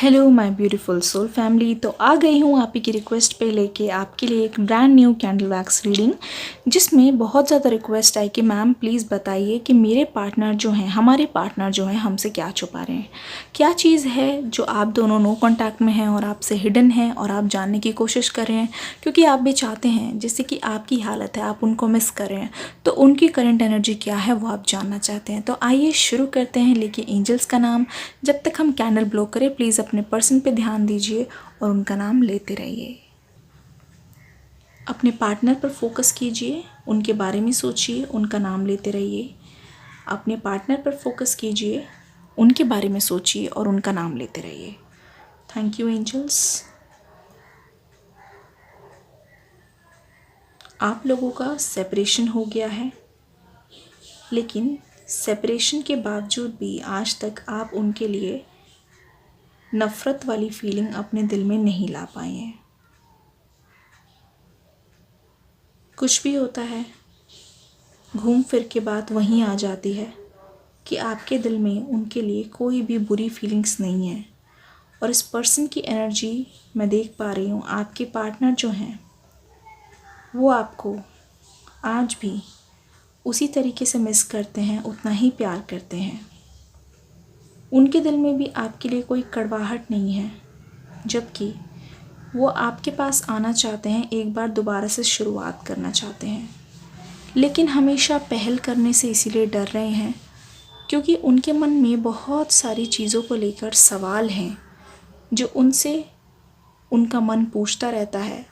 Hello my beautiful soul family. तो आ गई हूँ आप ही की रिक्वेस्ट पे लेके आपके लिए एक brand new candle wax reading, जिसमें बहुत ज़्यादा रिक्वेस्ट आई कि मैम प्लीज़ बताइए कि मेरे पार्टनर जो हैं, हमारे पार्टनर जो हैं, हमसे क्या छुपा रहे हैं। क्या चीज़ है जो आप दोनों नो कॉन्टैक्ट में हैं और आपसे हिडन है और आप जानने की कोशिश कर रहे हैं, क्योंकि आप भी चाहते हैं जिससे कि आपकी हालत है, आप उनको मिस कर रहे हैं, तो उनकी करंट एनर्जी क्या है वो आप जानना चाहते हैं। तो आइए शुरू करते हैं लेके एंजल्स का नाम। जब तक हम कैंडल ब्लो करें प्लीज़ अपने पर्सन पे ध्यान दीजिए और उनका नाम लेते रहिए। अपने पार्टनर पर फोकस कीजिए, उनके बारे में सोचिए, उनका नाम लेते रहिए। अपने पार्टनर पर फोकस कीजिए, उनके बारे में सोचिए और उनका नाम लेते रहिए। Thank you angels. आप लोगों का सेपरेशन हो गया है, लेकिन सेपरेशन के बावजूद भी आज तक आप उनके लिए नफ़रत वाली फीलिंग अपने दिल में नहीं ला पाए हैं। कुछ भी होता है, घूम फिर के बात वहीं आ जाती है कि आपके दिल में उनके लिए कोई भी बुरी फीलिंग्स नहीं है। और इस पर्सन की एनर्जी मैं देख पा रही हूँ, आपके पार्टनर जो हैं वो आपको आज भी उसी तरीके से मिस करते हैं, उतना ही प्यार करते हैं। उनके दिल में भी आपके लिए कोई कड़वाहट नहीं है, जबकि वो आपके पास आना चाहते हैं, एक बार दोबारा से शुरुआत करना चाहते हैं, लेकिन हमेशा पहल करने से इसीलिए डर रहे हैं क्योंकि उनके मन में बहुत सारी चीज़ों को लेकर सवाल हैं जो उनसे उनका मन पूछता रहता है,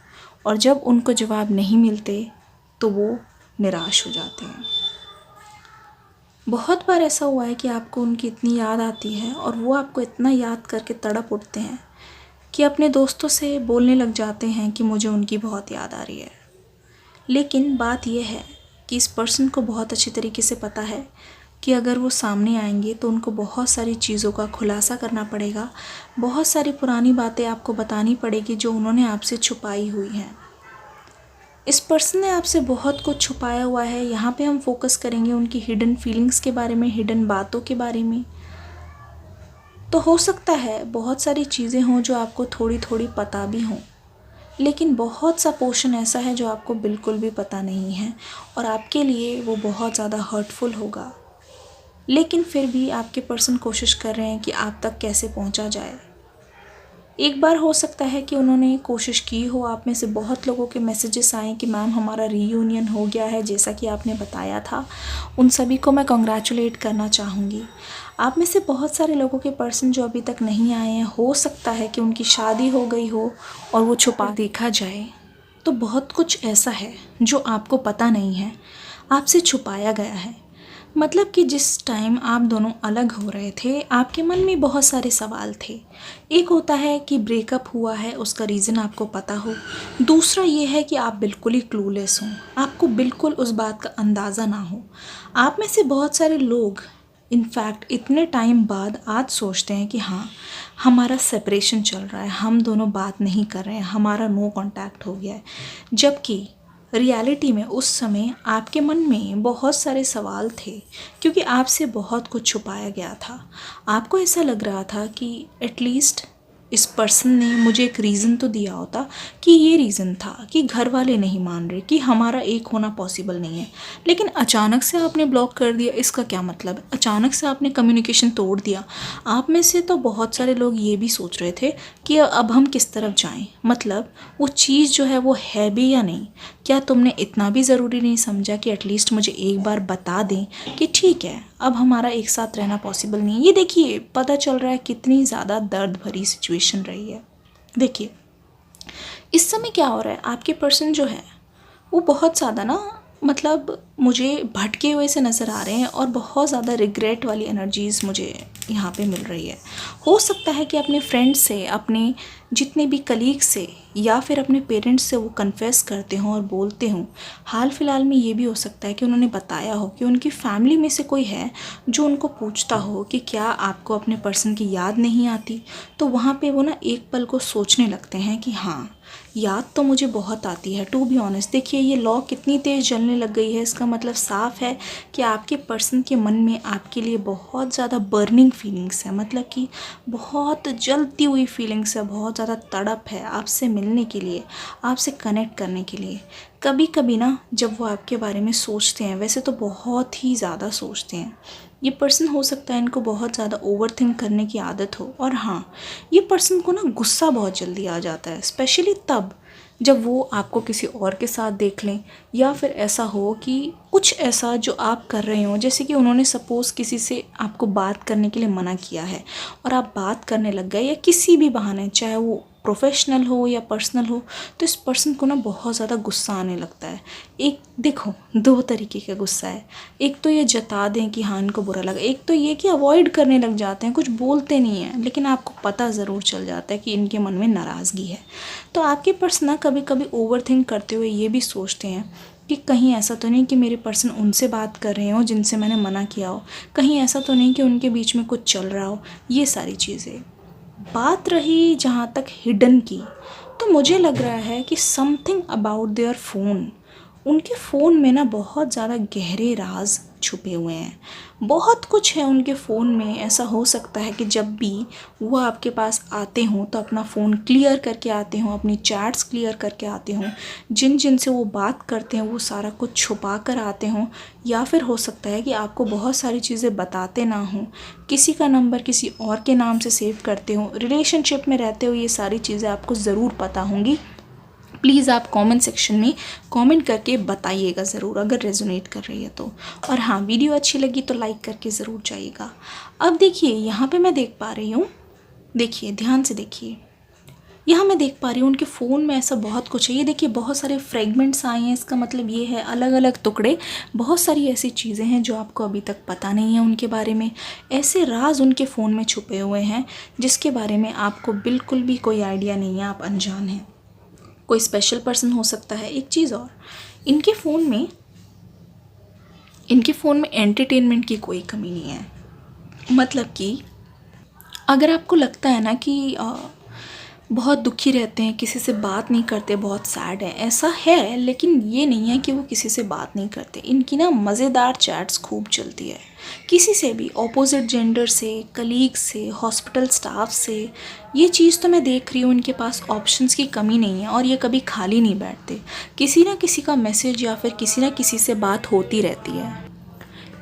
और जब उनको जवाब नहीं मिलते तो वो निराश हो जाते हैं। बहुत बार ऐसा हुआ है कि आपको उनकी इतनी याद आती है और वो आपको इतना याद करके तड़प उठते हैं कि अपने दोस्तों से बोलने लग जाते हैं कि मुझे उनकी बहुत याद आ रही है। लेकिन बात यह है कि इस पर्सन को बहुत अच्छी तरीके से पता है कि अगर वो सामने आएंगे तो उनको बहुत सारी चीज़ों का खुलासा करना पड़ेगा, बहुत सारी पुरानी बातें आपको बतानी पड़ेगी जो उन्होंने आपसे छुपाई हुई हैं। इस पर्सन ने आपसे बहुत कुछ छुपाया हुआ है। यहाँ पे हम फोकस करेंगे उनकी हिडन फीलिंग्स के बारे में, हिडन बातों के बारे में। तो हो सकता है बहुत सारी चीज़ें हों जो आपको थोड़ी थोड़ी पता भी हों, लेकिन बहुत सा पोर्शन ऐसा है जो आपको बिल्कुल भी पता नहीं है और आपके लिए वो बहुत ज़्यादा हर्टफुल होगा। लेकिन फिर भी आपके पर्सन कोशिश कर रहे हैं कि आप तक कैसे पहुंचा जाए। एक बार हो सकता है कि उन्होंने कोशिश की हो, आप में से बहुत लोगों के मैसेजेस आए कि मैम हमारा रीयूनियन हो गया है, जैसा कि आपने बताया था। उन सभी को मैं कॉन्ग्रेचुलेट करना चाहूँगी। आप में से बहुत सारे लोगों के पर्सन जो अभी तक नहीं आए हैं, हो सकता है कि उनकी शादी हो गई हो और वो छुपा देखा जाए तो बहुत कुछ ऐसा है जो आपको पता नहीं है, आपसे छुपाया गया है। मतलब कि जिस टाइम आप दोनों अलग हो रहे थे, आपके मन में बहुत सारे सवाल थे। एक होता है कि ब्रेकअप हुआ है, उसका रीज़न आपको पता हो। दूसरा ये है कि आप बिल्कुल ही क्लूलेस हों, आपको बिल्कुल उस बात का अंदाज़ा ना हो। आप में से बहुत सारे लोग इनफैक्ट इतने टाइम बाद आज सोचते हैं कि हाँ, हमारा सेपरेशन चल रहा है, हम दोनों बात नहीं कर रहे हैं, हमारा नो कांटेक्ट हो गया है। जबकि रियलिटी में उस समय आपके मन में बहुत सारे सवाल थे, क्योंकि आपसे बहुत कुछ छुपाया गया था। आपको ऐसा लग रहा था कि एटलीस्ट इस पर्सन ने मुझे एक रीज़न तो दिया होता, कि ये रीज़न था कि घर वाले नहीं मान रहे, कि हमारा एक होना पॉसिबल नहीं है। लेकिन अचानक से आपने ब्लॉक कर दिया, इसका क्या मतलब? अचानक से आपने कम्युनिकेशन तोड़ दिया। आप में से तो बहुत सारे लोग ये भी सोच रहे थे कि अब हम किस तरफ जाएं, मतलब वो चीज़ जो है वो है भी या नहीं। क्या तुमने इतना भी ज़रूरी नहीं समझा कि एटलीस्ट मुझे एक बार बता दें कि ठीक है, अब हमारा एक साथ रहना पॉसिबल नहीं है। ये देखिए, पता चल रहा है कितनी ज़्यादा दर्द भरी सिचुएशन रही है। देखिए इस समय क्या हो रहा है, आपके पर्सन जो है वो बहुत ज़्यादा ना, मतलब मुझे भटके हुए से नज़र आ रहे हैं और बहुत ज़्यादा रिग्रेट वाली एनर्जीज़ मुझे यहाँ पे मिल रही है। हो सकता है कि अपने फ्रेंड्स से, अपने जितने भी कलीग से या फिर अपने पेरेंट्स से वो कन्फेस करते हों और बोलते हों। हाल फिलहाल में ये भी हो सकता है कि उन्होंने बताया हो कि उनकी फैमिली में से कोई है जो उनको पूछता हो कि क्या आपको अपने पर्सन की याद नहीं आती। तो वहाँ पे वो ना एक पल को सोचने लगते हैं कि हाँ, याद तो मुझे बहुत आती है, टू बी ऑनेस्ट। देखिए ये लॉ कितनी तेज़ जलने लग गई है, इसका मतलब साफ है कि आपके पर्सन के मन में आपके लिए बहुत ज़्यादा बर्निंग फीलिंग्स है, मतलब कि बहुत जलती हुई फीलिंग्स है, बहुत ज़्यादा तड़प है आपसे मिलने के लिए, आपसे कनेक्ट करने के लिए। कभी कभी ना जब वो आपके बारे में सोचते हैं, वैसे तो बहुत ही ज़्यादा सोचते हैं, ये पर्सन हो सकता है इनको बहुत ज़्यादा ओवरथिंक करने की आदत हो। और हाँ, ये पर्सन को ना गुस्सा बहुत जल्दी आ जाता है, स्पेशली तब जब वो आपको किसी और के साथ देख लें, या फिर ऐसा हो कि कुछ ऐसा जो आप कर रहे हो, जैसे कि उन्होंने सपोज़ किसी से आपको बात करने के लिए मना किया है और आप बात करने लग गए, या किसी भी बहाने, चाहे वो प्रोफेशनल हो या पर्सनल हो, तो इस पर्सन को ना बहुत ज़्यादा गुस्सा आने लगता है। एक देखो, दो तरीके का गुस्सा है। एक तो ये जता दें कि हाँ इनको बुरा लगा, एक तो ये कि अवॉइड करने लग जाते हैं, कुछ बोलते नहीं हैं, लेकिन आपको पता ज़रूर चल जाता है कि इनके मन में नाराज़गी है। तो आपके पर्सन ना कभी कभी ओवरथिंक करते हुए ये भी सोचते हैं कि कहीं ऐसा तो नहीं कि मेरे पर्सन उनसे बात कर रहे हो जिनसे मैंने मना किया हो, कहीं ऐसा तो नहीं कि उनके बीच में कुछ चल रहा हो, ये सारी चीज़ें। बात रही जहाँ तक हिडन की, तो मुझे लग रहा है कि समथिंग अबाउट देयर फ़ोन, उनके फ़ोन में ना बहुत ज़्यादा गहरे राज छुपे हुए हैं। बहुत कुछ है उनके फ़ोन में। ऐसा हो सकता है कि जब भी वो आपके पास आते हों तो अपना फ़ोन क्लियर करके आते हों, अपनी चैट्स क्लियर करके आते हों, जिन जिन से वो बात करते हैं वो सारा कुछ छुपा कर आते हों, या फिर हो सकता है कि आपको बहुत सारी चीज़ें बताते ना हों, किसी का नंबर किसी और के नाम से सेव करते हों, रिलेशनशिप में रहते हुए ये सारी चीज़ें आपको ज़रूर पता होंगी। प्लीज़ आप कमेंट सेक्शन में कमेंट करके बताइएगा ज़रूर अगर रेजोनेट कर रही है तो। और हाँ, वीडियो अच्छी लगी तो लाइक करके ज़रूर जाइएगा। अब देखिए यहाँ पे मैं देख पा रही हूँ, देखिए ध्यान से देखिए, यहाँ मैं देख पा रही हूँ उनके फ़ोन में ऐसा बहुत कुछ है। ये देखिए बहुत सारे फ्रेगमेंट्स आए हैं, इसका मतलब ये है अलग अलग टुकड़े, बहुत सारी ऐसी चीज़ें हैं जो आपको अभी तक पता नहीं है उनके बारे में। ऐसे राज उनके फ़ोन में छुपे हुए हैं जिसके बारे में आपको बिल्कुल भी कोई आइडिया नहीं है, आप अनजान हैं। कोई स्पेशल पर्सन हो सकता है। एक चीज़ और, इनके फ़ोन में एंटरटेनमेंट की कोई कमी नहीं है। मतलब कि अगर आपको लगता है ना कि बहुत दुखी रहते हैं, किसी से बात नहीं करते, बहुत सैड है, ऐसा है, लेकिन ये नहीं है कि वो किसी से बात नहीं करते। इनकी ना मज़ेदार चैट्स खूब चलती है, किसी से भी, ऑपोजिट जेंडर से, कलीग से, हॉस्पिटल स्टाफ से। ये चीज़ तो मैं देख रही हूँ, इनके पास ऑप्शंस की कमी नहीं है और ये कभी खाली नहीं बैठते। किसी ना किसी का मैसेज या फिर किसी ना किसी से बात होती रहती है।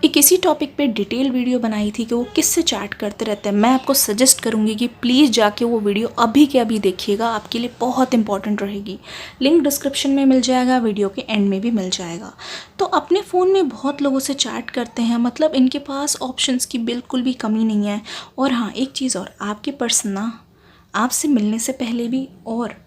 एक इसी टॉपिक पे डिटेल वीडियो बनाई थी कि वो किससे चैट करते रहते हैं। मैं आपको सजेस्ट करूँगी कि प्लीज़ जाके वो वीडियो अभी के अभी देखिएगा, आपके लिए बहुत इंपॉर्टेंट रहेगी। लिंक डिस्क्रिप्शन में मिल जाएगा, वीडियो के एंड में भी मिल जाएगा। तो अपने फ़ोन में बहुत लोगों से चैट करते हैं, मतलब इनके पास ऑप्शंस की बिल्कुल भी कमी नहीं है। और हाँ, एक चीज़ और, आपके पर्सन ना आपसे मिलने से पहले भी और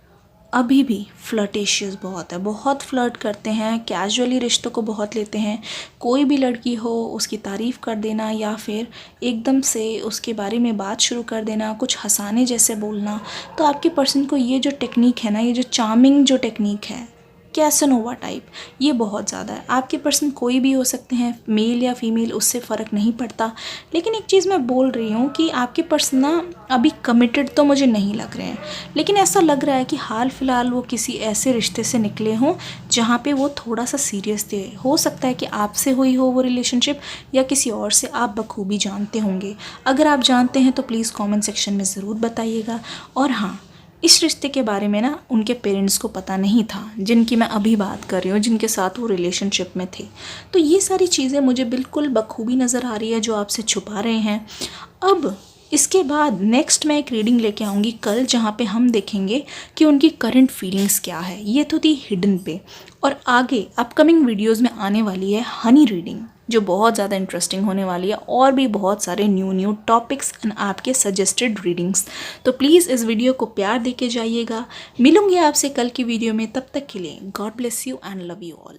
अभी भी फ्लर्टेशियस बहुत है, बहुत फ्लर्ट करते हैं, कैजुअली रिश्तों को बहुत लेते हैं। कोई भी लड़की हो उसकी तारीफ़ कर देना या फिर एकदम से उसके बारे में बात शुरू कर देना, कुछ हंसाने जैसे बोलना। तो आपके पर्सन को ये जो टेक्निक है ना, ये जो चार्मिंग जो टेक्निक है, कैसनोवा टाइप, ये बहुत ज़्यादा है। आपके पर्सन कोई भी हो सकते हैं, मेल या फीमेल, उससे फ़र्क नहीं पड़ता। लेकिन एक चीज़ मैं बोल रही हूँ कि आपके पर्सन ना अभी कमिटेड तो मुझे नहीं लग रहे हैं, लेकिन ऐसा लग रहा है कि हाल फिलहाल वो किसी ऐसे रिश्ते से निकले हों जहाँ पे वो थोड़ा सा सीरियस थे। हो सकता है कि आपसे हुई हो वो रिलेशनशिप या किसी और से, आप बखूबी जानते होंगे। अगर आप जानते हैं तो प्लीज़ कमेंट सेक्शन में ज़रूर बताइएगा। और हाँ, इस रिश्ते के बारे में ना उनके पेरेंट्स को पता नहीं था, जिनकी मैं अभी बात कर रही हूँ, जिनके साथ वो रिलेशनशिप में थे। तो ये सारी चीज़ें मुझे बिल्कुल बखूबी नज़र आ रही है जो आपसे छुपा रहे हैं। अब इसके बाद नेक्स्ट मैं एक रीडिंग लेके आऊँगी कल, जहाँ पे हम देखेंगे कि उनकी करंट फीलिंग्स क्या है। ये तो थी हिडन पे, और आगे अपकमिंग वीडियोज़ में आने वाली है हनी रीडिंग, जो बहुत ज़्यादा इंटरेस्टिंग होने वाली है, और भी बहुत सारे न्यू टॉपिक्स एंड आपके सजेस्टेड रीडिंग्स। तो प्लीज़ इस वीडियो को प्यार देके जाइएगा। मिलूंगी आपसे कल की वीडियो में, तब तक के लिए God bless you and love you all.